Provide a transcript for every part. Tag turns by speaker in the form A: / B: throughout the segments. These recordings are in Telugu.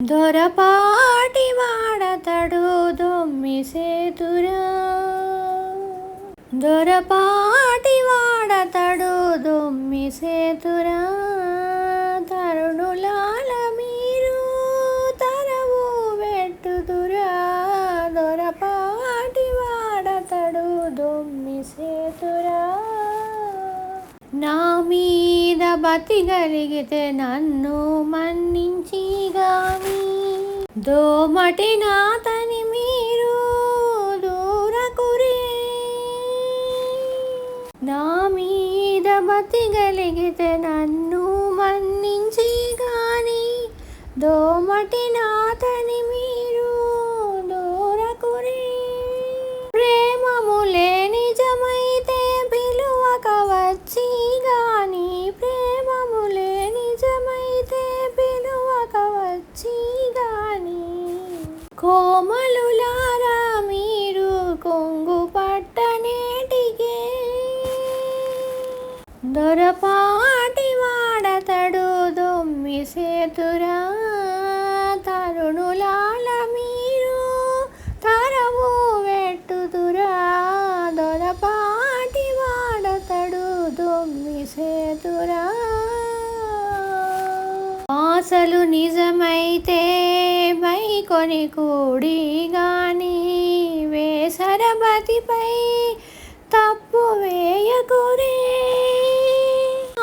A: దొరపాటి వాడతడు దొమ్మిసేతురా, దొరపాటి వాడతడు దొమ్మిసేతురా. తరుణులాల మీరు తరవు వెట్టుదురా, దొరపాటి వాడతడు దొమ్మిసేతురా. నా మీద బతిగలిగితే నన్ను మన్నించి గాని, దోమటి నాతని మీరు దూరకురే. నా మీద బతిగలిగితే నన్ను మన్నించి గాని, దోమటి నాతని మీరు దూరకురే. ప్రేమములే నిజమైతే పిలువక వచ్చి గాని, ప్రేమములే నిజమైతే పిలువక వచ్చి గాని, కోమలులారా మీరు కొంగు పట్టనేటికే. దొరపాటి వాడతడు దొమ్మిసేతురా, తరుణులాల మీరు తరవు వెట్టుదురా, దొరపాటి వాడతడు దొమ్మిసేతురా. ఆశలు నిజమైతే కొని కూడి గాని, వేసరబతిపై తప్పు వేయకురే.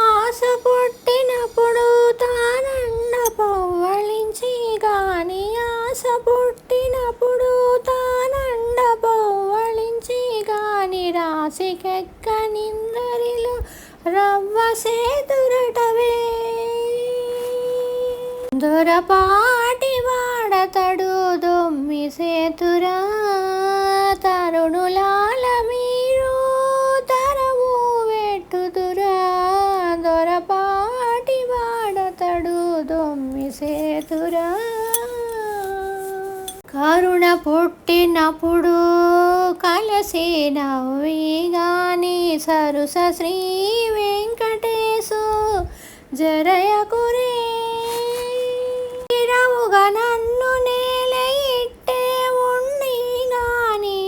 A: ఆశ పుట్టినప్పుడు తానండ పవ్వళించి గాని, ఆశ పుట్టినప్పుడు తానండ పవ్వళించి గాని, రాశికెక్కనిందరిలో రవ్వ సేతురటవే. దొరపాటి వాడతడు దొమ్మిసేతురా, తరుణులాల మీరు తరవు వెట్టుదురా, దొరపాటి వాడతడు దొమ్మిసేతురా. కరుణ పుట్టినప్పుడు కలసి నవ్వి గాని, సరుస శ్రీ వెంకటేశు జరయకురే. ఇరవుగా నన్ను నేల ఇట్టే ఉండి గాని,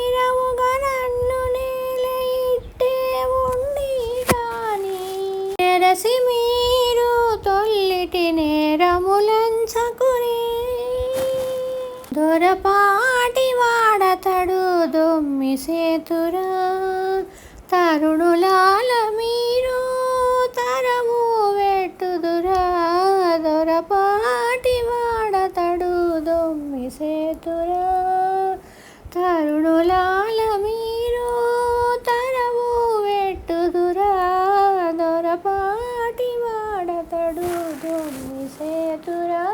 A: ఇరవుగా నన్ను నేల ఇట్టే ఉండి గాని, తెరసి మీరు తొల్లిటి నేరములంచకురే. దొరపాటి వాడతడు దొమ్మిసేతురా, తరుణులాల మీరు తరవు వెట్టుదురా, దొరపాటి వాడతడు దొమ్మిసేతురా, తరుణులాల మీరు తరవు వెట్టుదురా, దొరపాటి వాడతడు దొమ్మిసేతురా.